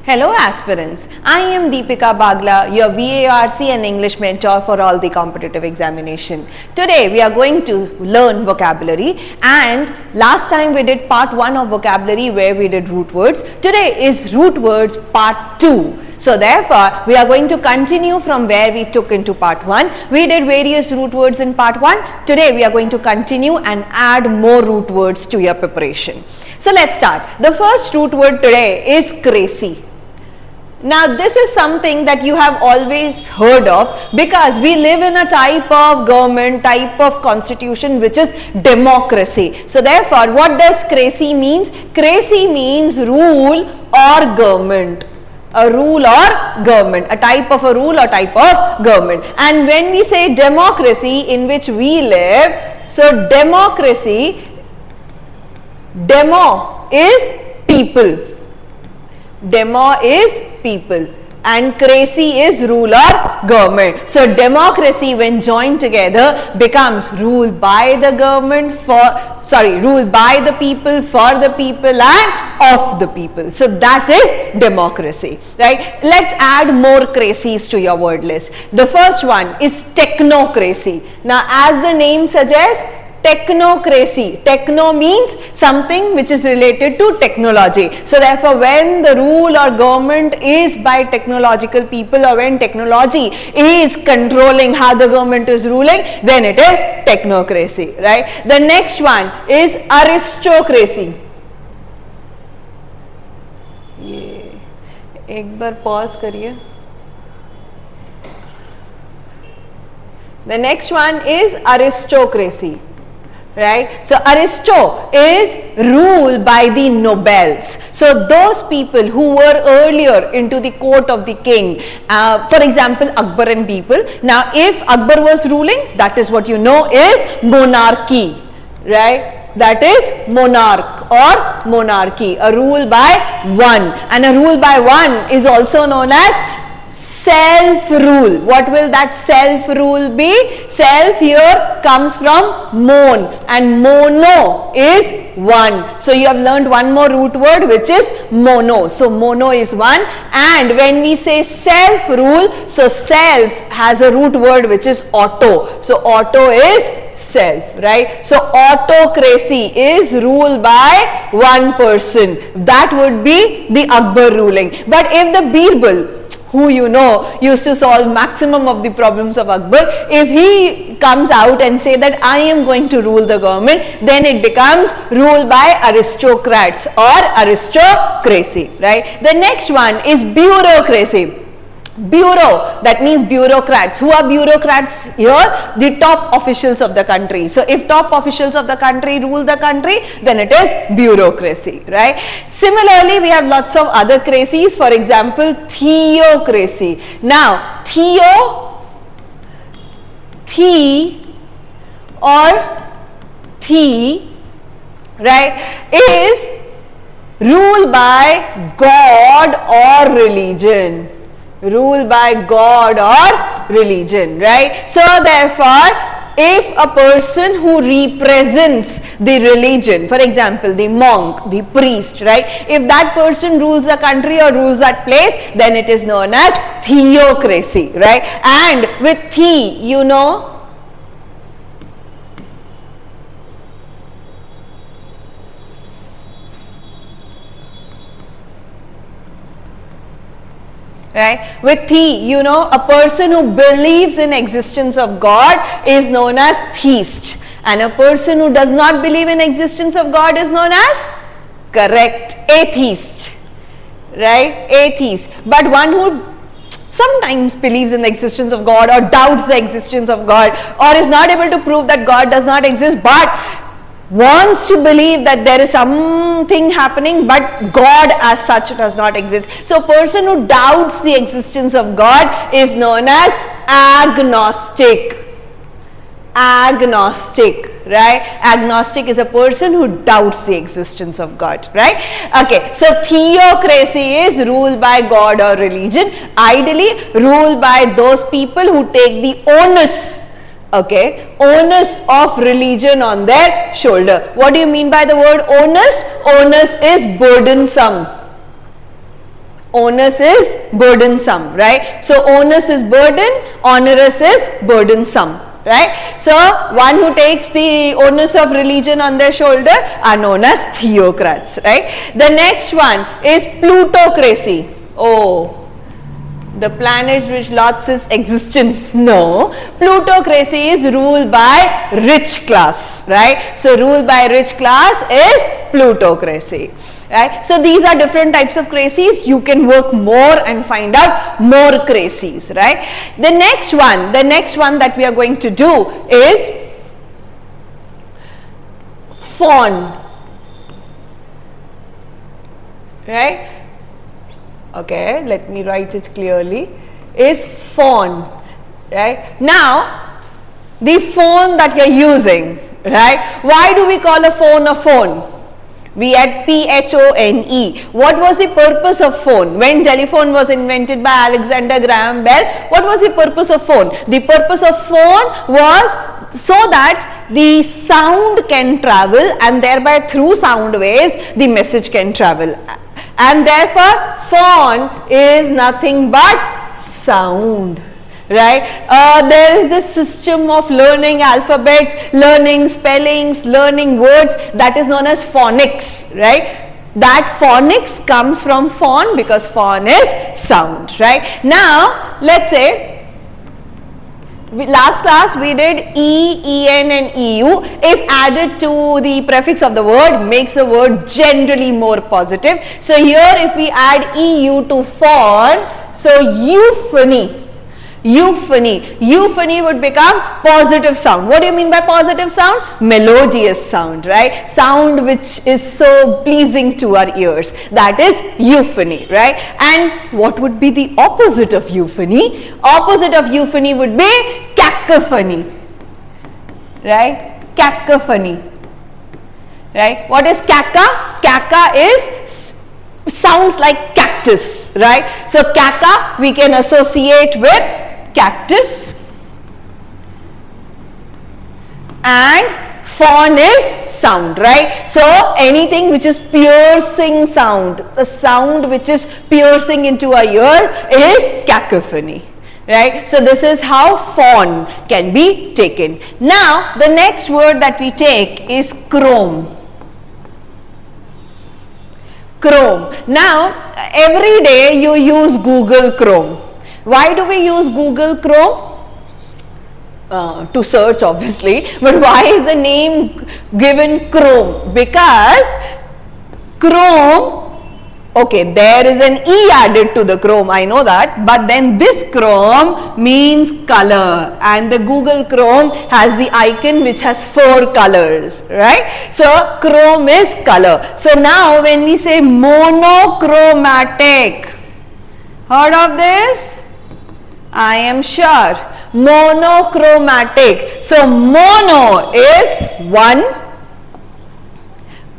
Hello aspirants, I am Deepika Bagla, your VARC and English mentor for all the competitive examination. Today we are going to learn vocabulary, and last time we did part 1 of vocabulary where we did root words. Today is root words part 2. So therefore, we are going to continue from where we took into part 1. We did various root words in part 1. Today we are going to continue and add more root words to your preparation. So let's start. The first root word today is crazy. Now this is something that you have always heard of because we live in a type of government, type of constitution which is democracy. So therefore, what does crazy means? Crazy means rule or government. A rule or government, a type of a rule or type of government. And when we say democracy in which we live, so democracy, demo is people. Demo is people and crazy is rule or government. So democracy when joined together becomes rule by the government rule by the people, for the people and of the people. So that is democracy, right? Let's add more crazies to your word list. The first one is technocracy. Now as the name suggests, technocracy. Techno means something which is related to technology. So therefore, when the rule or government is by technological people, or when technology is controlling how the government is ruling, then it is technocracy, right? The next one is aristocracy. ये एक बार pause करिए. The next one is aristocracy. Right, so aristo is rule by the nobles. So those people who were earlier into the court of the king, for example Akbaran people. Now if Akbar was ruling, that is what you know is monarchy, right? That is monarch or monarchy, a rule by one, and a rule by one is also known as self-rule. What will that self-rule be? Self here comes from mon and mono is one. So you have learned one more root word which is mono. So mono is one, and when we say self-rule, so self has a root word which is auto. So auto is self, right? So autocracy is rule by one person. That would be the Akbar ruling. But if the Birbal, who you know used to solve maximum of the problems of Akbar, if he comes out and say that I am going to rule the government, then it becomes rule by aristocrats or aristocracy, right? The next one is bureaucracy. Bureau, that means bureaucrats. Who are bureaucrats here? The top officials of the country. So if top officials of the country rule the country, then it is bureaucracy, right? Similarly, we have lots of other crazies. For example, theocracy. Now right, is rule by God or religion. Rule by God or religion, right? So therefore, if a person who represents the religion, for example the monk, the priest, right, if that person rules a country or rules that place, then it is known as theocracy, right? And with the, you know, right, with the, you know, a person who believes in existence of God is known as theist, and a person who does not believe in existence of God is known as, correct, atheist, right? Atheist. But one who sometimes believes in the existence of God or doubts the existence of God or is not able to prove that God does not exist but wants to believe that there is something happening but God as such does not exist. So a person who doubts the existence of God is known as agnostic. Agnostic, right? Agnostic is a person who doubts the existence of God, right? Okay, so theocracy is rule by God or religion, ideally ruled by those people who take the onus, okay, onus of religion on their shoulder. What do you mean by the word onus? Onus is burdensome. Onus is burdensome, right? So onus is burden, onerous is burdensome, right? So one who takes the onus of religion on their shoulder are known as theocrats, right? The next one is plutocracy. Oh, the planet which lost its existence. No, plutocracy is ruled by rich class, right? So ruled by rich class is plutocracy, right? So these are different types of crises. You can work more and find out more crises, right? The next one that we are going to do is faun, right? Okay, let me write it clearly, is faun, right? Now, the phone that you are using, right? Why do we call a phone a phone? We had P-H-O-N-E. What was the purpose of phone? When telephone was invented by Alexander Graham Bell, what was the purpose of phone? The purpose of phone was so that the sound can travel, and thereby through sound waves the message can travel. And therefore, phone is nothing but sound, right? There is this system of learning alphabets, learning spellings, learning words, that is known as phonics, right? That phonics comes from faun, because faun is sound, right? Now, let's say, last class we did E, En and EU. If added to the prefix of the word, makes the word generally more positive. So here if we add EU to faun, so euphony would become positive sound. What do you mean by positive sound? Melodious sound, right? Sound which is so pleasing to our ears. That is euphony, right? And what would be the opposite of euphony? Opposite of euphony would be cacophony, right? Cacophony, right? What is caca? Caca is sounds like cactus, right? So caca we can associate with cactus, and faun is sound, right? So anything which is piercing sound, a sound which is piercing into our ear is cacophony, right? So this is how faun can be taken. Now the next word that we take is chrome. Chrome. Now every day you use Google Chrome. Why do we use Google Chrome? To search obviously, but why is the name given Chrome? Because Chrome, okay, there is an E added to the Chrome, I know that, but then this Chrome means color, and the Google Chrome has the icon which has 4 colors, right? So Chrome is color. So now when we say monochromatic, heard of this? I am sure. Monochromatic. So mono is one,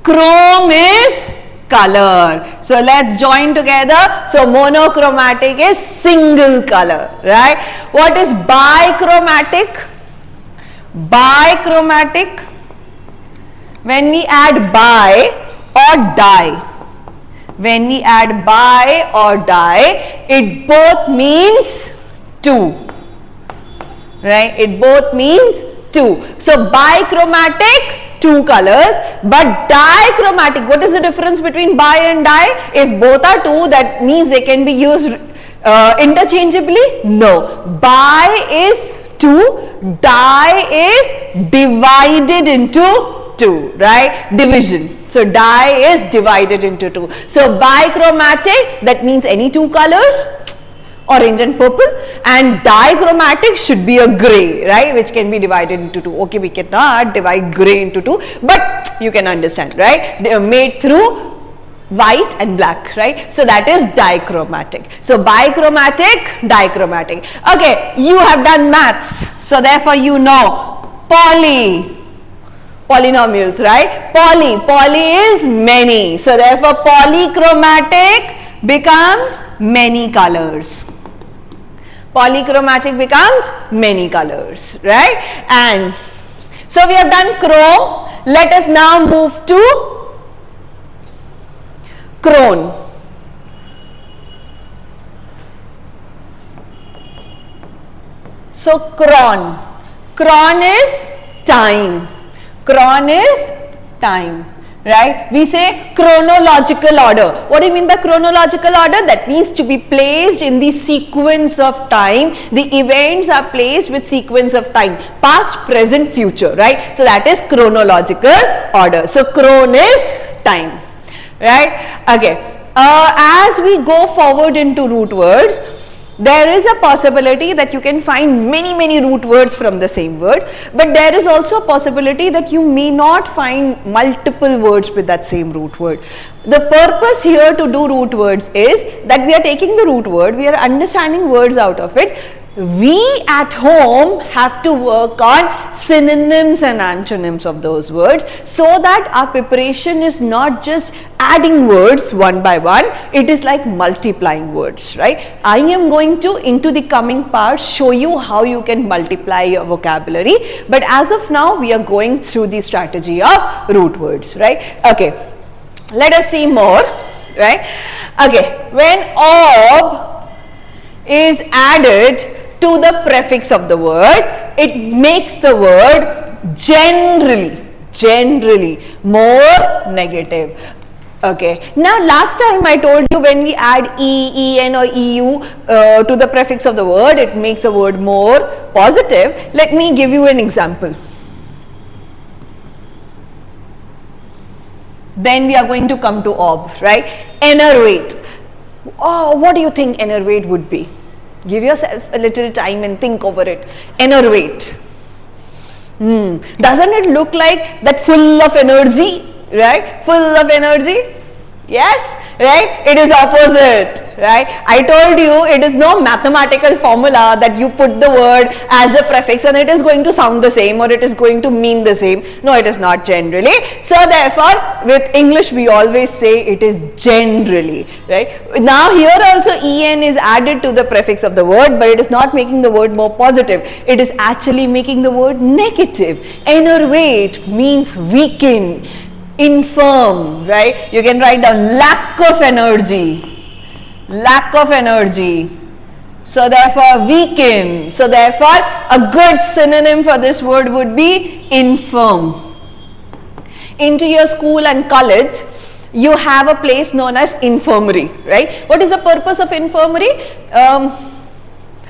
chrome is color. So let's join together. So monochromatic is single color, right? What is bichromatic? Bichromatic, when we add bi or die, when we add bi or die, it both means 2, right? It both means 2. So bichromatic, 2 colors, but dichromatic, what is the difference between bi and die? If both are 2, that means they can be used interchangeably? No. Bi is 2, die is divided into 2, right? Division. So die is divided into 2. So bichromatic, that means any 2 colors, orange and purple, and dichromatic should be a grey, right, which can be divided into 2. Okay, we cannot divide grey into 2, but you can understand, right? They are made through white and black, right? So that is dichromatic. So bichromatic, dichromatic. Okay, you have done maths, so therefore you know polynomials, right? Poly is many, so therefore polychromatic becomes many colors. Polychromatic becomes many colors, right? And so we have done chrome. Let us now move to chrome. So chron. Chron is time. Chron is time. Right? We say chronological order. What do you mean by chronological order? That needs to be placed in the sequence of time. The events are placed with sequence of time. Past, present, future. Right? So that is chronological order. So chron is time. Right? Okay. As we go forward into root words, there is a possibility that you can find many root words from the same word, but there is also a possibility that you may not find multiple words with that same root word. The purpose here to do root words is that we are taking the root word, we are understanding words out of it. We at home have to work on synonyms and antonyms of those words, so that our preparation is not just adding words one by one, it is like multiplying words, right? I am going to, into the coming parts, show you how you can multiply your vocabulary, but as of now we are going through the strategy of root words, right? Okay, let us see more, right? Okay, when ob is added to the prefix of the word, it makes the word generally more negative. Okay, now last time I told you when we add en or eu to the prefix of the word, it makes the word more positive. Let me give you an example. Then we are going to come to ob, right? Enervate. Oh, what do you think enervate would be? Give yourself a little time and think over it. Enervate. Doesn't it look like that full of energy, right? Full of energy? Yes, right? It is opposite, right? I told you it is no mathematical formula that you put the word as a prefix and it is going to sound the same or it is going to mean the same. No, it is not generally. So therefore, with English we always say it is generally, right? Now here also en is added to the prefix of the word, but it is not making the word more positive. It is actually making the word negative. Enervate means weaken, infirm, right? You can write down lack of energy, lack of energy. So therefore weaken. So therefore a good synonym for this word would be infirm. Into your school and college, you have a place known as infirmary, right? What is the purpose of infirmary?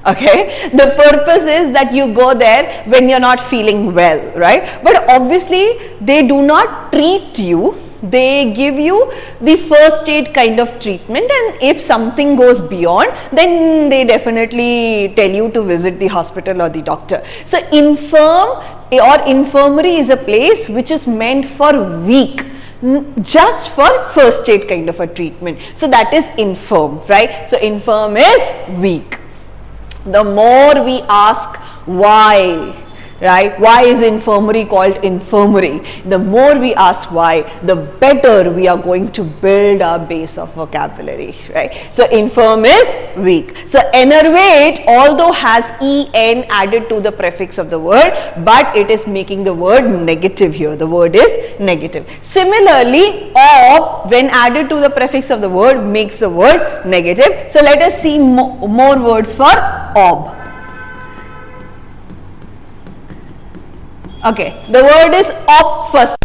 Okay, the purpose is that you go there when you're not feeling well, right? But obviously they do not treat you, they give you the first aid kind of treatment, and if something goes beyond, then they definitely tell you to visit the hospital or the doctor. So infirm or infirmary is a place which is meant for weak, just for first aid kind of a treatment. So that is infirm, right? So infirm is weak. The more we ask why, right? Why is infirmary called infirmary? The more we ask why, the better we are going to build our base of vocabulary, right? So infirm is weak. So enervate, although has en added to the prefix of the word, but it is making the word negative here. The word is negative. Similarly, ob, when added to the prefix of the word, makes the word negative. So let us see more words for ob. Okay, the word is obfuscate.